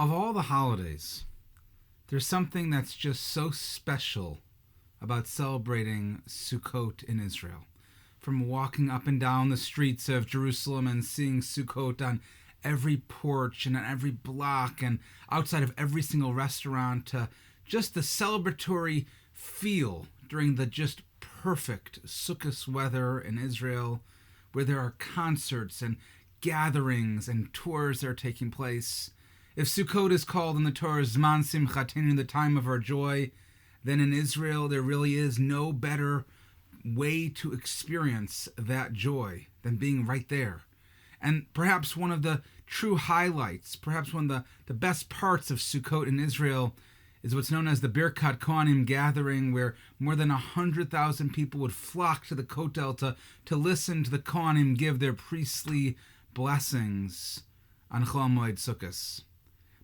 Of all the holidays, there's something that's just so special about celebrating Sukkot in Israel. From walking up and down the streets of Jerusalem and seeing Sukkot on every porch and on every block and outside of every single restaurant, to just the celebratory feel during the just perfect Sukkot weather in Israel, where there are concerts and gatherings and tours that are taking place. If Sukkot is called in the Torah Zman Simchatenu, the time of our joy, then in Israel there really is no better way to experience that joy than being right there. And perhaps one of the true highlights, perhaps one of the best parts of Sukkot in Israel is what's known as the Birkat Kohanim gathering, where more than 100,000 people would flock to the Kotel to listen to the Kohanim give their priestly blessings on Chol Moed Sukkos.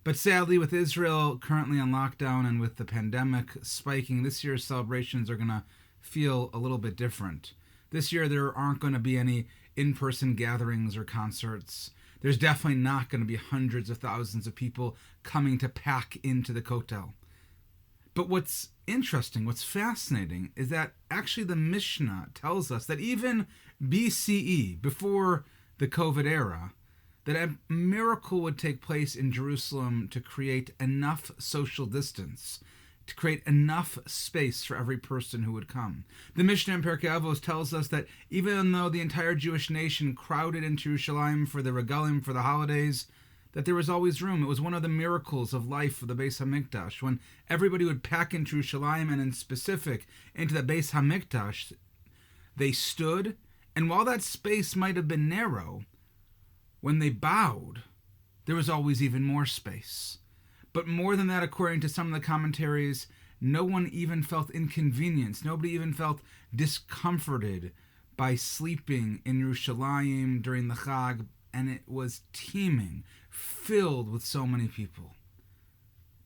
But sadly, with Israel currently on lockdown and with the pandemic spiking, this year's celebrations are going to feel a little bit different. This year, there aren't going to be any in-person gatherings or concerts. There's definitely not going to be hundreds of thousands of people coming to pack into the Kotel. But what's interesting, what's fascinating, is that actually the Mishnah tells us that even BCE, before the COVID era, that a miracle would take place in Jerusalem to create enough social distance, to create enough space for every person who would come. The Mishnah in Pirkei Avos tells us that even though the entire Jewish nation crowded into Yerushalayim for the regalim, for the holidays, that there was always room. It was one of the miracles of life of the Beis HaMikdash. When everybody would pack into Yerushalayim, and in specific into the Beis HaMikdash, they stood, and while that space might have been narrow, when they bowed, there was always even more space. But more than that, according to some of the commentaries, no one even felt inconvenienced. Nobody even felt discomforted by sleeping in Yerushalayim during the Chag, and it was teeming, filled with so many people.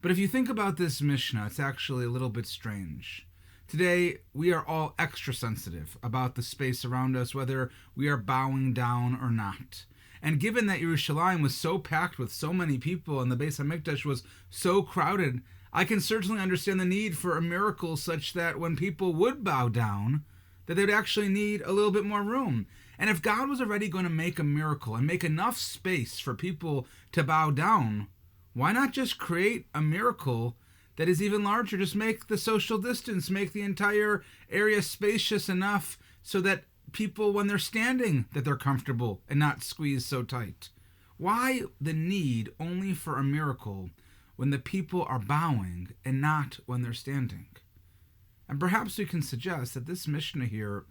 But if you think about this Mishnah, it's actually a little bit strange. Today, we are all extra sensitive about the space around us, whether we are bowing down or not. And given that Yerushalayim was so packed with so many people and the Beis HaMikdash was so crowded, I can certainly understand the need for a miracle such that when people would bow down, that they would actually need a little bit more room. And if God was already going to make a miracle and make enough space for people to bow down, why not just create a miracle that is even larger? Just make the social distance, make the entire area spacious enough so that people, when they're standing, that they're comfortable and not squeezed so tight. Why the need only for a miracle when the people are bowing and not when they're standing? And perhaps we can suggest that this Mishnah here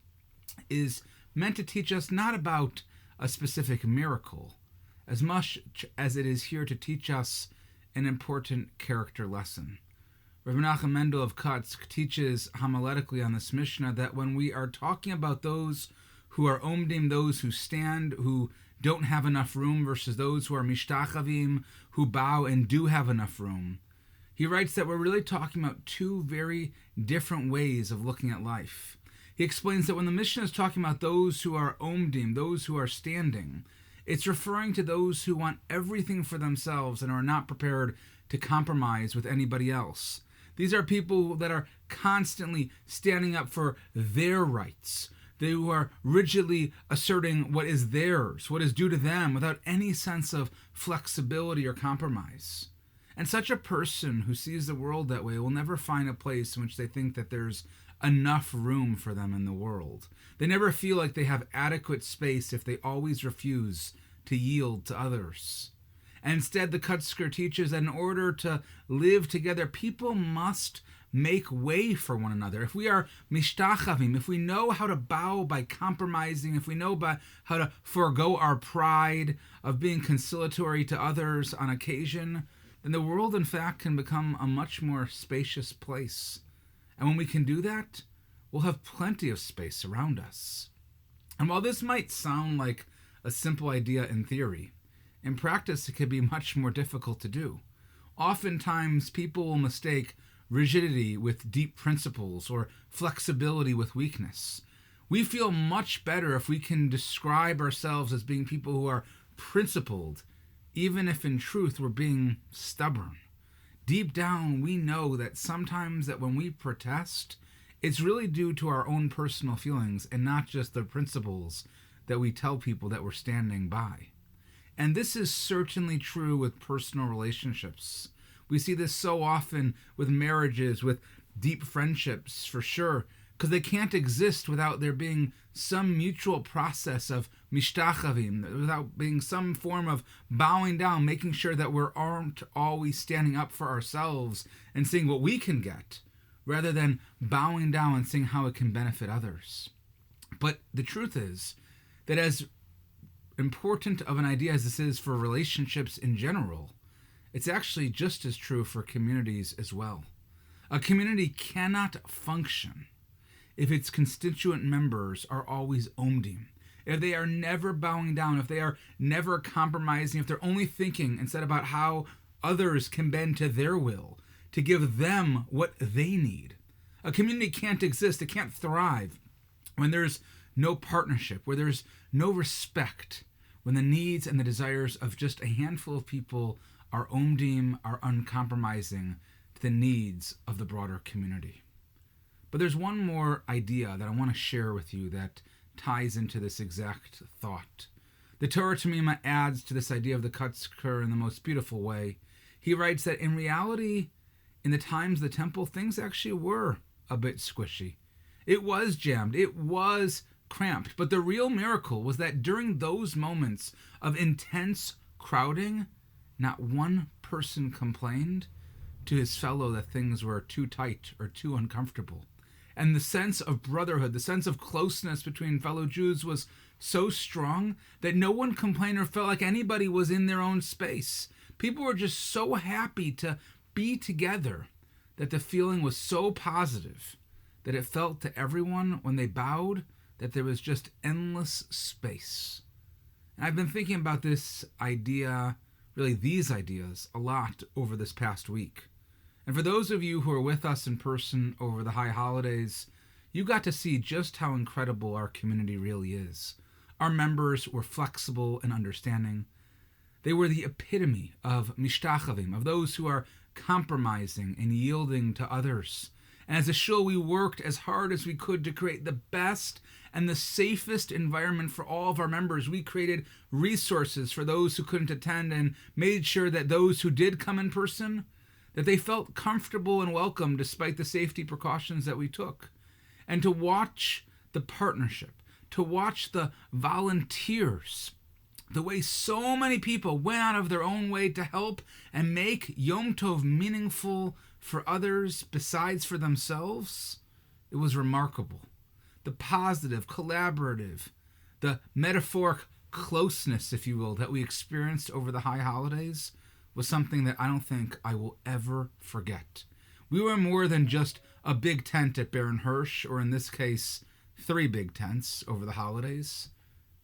is meant to teach us not about a specific miracle, as much as it is here to teach us an important character lesson. Rabbi Menachem Mendel of Kutsk teaches homiletically on this Mishnah that when we are talking about those who are omdim, those who stand, who don't have enough room, versus those who are mishtachavim, who bow and do have enough room, he writes that we're really talking about two very different ways of looking at life. He explains that when the Mishnah is talking about those who are omdim, those who are standing, it's referring to those who want everything for themselves and are not prepared to compromise with anybody else. These are people that are constantly standing up for their rights. They who are rigidly asserting what is theirs, what is due to them, without any sense of flexibility or compromise. And such a person who sees the world that way will never find a place in which they think that there's enough room for them in the world. They never feel like they have adequate space if they always refuse to yield to others. And instead, the Kutzker teaches that in order to live together, people must make way for one another. If we are mishtachavim, if we know how to bow by compromising, if we know how to forego our pride of being conciliatory to others on occasion, then the world, in fact, can become a much more spacious place. And when we can do that, we'll have plenty of space around us. And while this might sound like a simple idea in theory, in practice, it can be much more difficult to do. Oftentimes, people will mistake rigidity with deep principles or flexibility with weakness. We feel much better if we can describe ourselves as being people who are principled even if in truth we're being stubborn. Deep down, we know that sometimes that when we protest, it's really due to our own personal feelings and not just the principles that we tell people that we're standing by. And this is certainly true with personal relationships. We see this so often with marriages, with deep friendships, for sure, because they can't exist without there being some mutual process of mishtachavim, without being some form of bowing down, making sure that we aren't always standing up for ourselves and seeing what we can get, rather than bowing down and seeing how it can benefit others. But the truth is that as important of an idea as this is for relationships in general, it's actually just as true for communities as well. A community cannot function if its constituent members are always omdim, if they are never bowing down, if they are never compromising, if they're only thinking instead about how others can bend to their will, to give them what they need. A community can't exist, it can't thrive when there's no partnership, where there's no respect, when the needs and the desires of just a handful of people are omdim, are uncompromising to the needs of the broader community. But there's one more idea that I want to share with you that ties into this exact thought. The Torah Tamima adds to this idea of the Kutzker in the most beautiful way. He writes that in reality, in the times of the temple, things actually were a bit squishy. It was jammed. It was cramped. But the real miracle was that during those moments of intense crowding, not one person complained to his fellow that things were too tight or too uncomfortable. And the sense of brotherhood, the sense of closeness between fellow Jews was so strong that no one complained or felt like anybody was in their own space. People were just so happy to be together that the feeling was so positive that it felt to everyone when they bowed that there was just endless space. And I've been thinking about this idea, really these ideas, a lot over this past week. And for those of you who are with us in person over the high holidays, you got to see just how incredible our community really is. Our members were flexible and understanding. They were the epitome of mishtachavim, of those who are compromising and yielding to others. And as a shul, we worked as hard as we could to create the best and the safest environment for all of our members. We created resources for those who couldn't attend and made sure that those who did come in person, that they felt comfortable and welcome despite the safety precautions that we took. And to watch the partnership, to watch the volunteers, the way so many people went out of their own way to help and make Yom Tov meaningful for others besides for themselves, it was remarkable. The positive, collaborative, the metaphoric closeness, if you will, that we experienced over the high holidays was something that I don't think I will ever forget. We were more than just a big tent at Baron Hirsch, or in this case, 3 big tents over the holidays.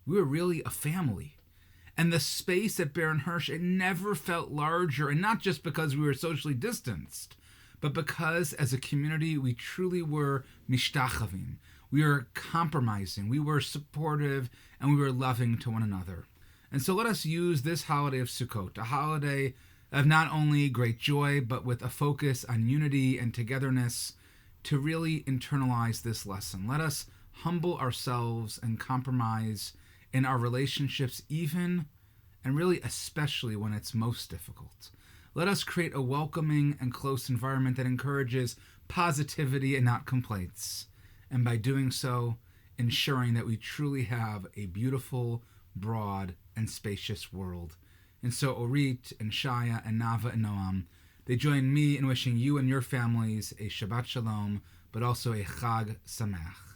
We were really a family. And the space at Baron Hirsch, it never felt larger, and not just because we were socially distanced, but because as a community, we truly were mishtachavim. We were compromising, we were supportive, and we were loving to one another. And so let us use this holiday of Sukkot, a holiday of not only great joy, but with a focus on unity and togetherness, to really internalize this lesson. Let us humble ourselves and compromise in our relationships, even and really especially when it's most difficult. Let us create a welcoming and close environment that encourages positivity and not complaints. And by doing so, ensuring that we truly have a beautiful, broad, and spacious world. And so Orit and Shaya and Nava and Noam, they join me in wishing you and your families a Shabbat Shalom, but also a Chag Sameach.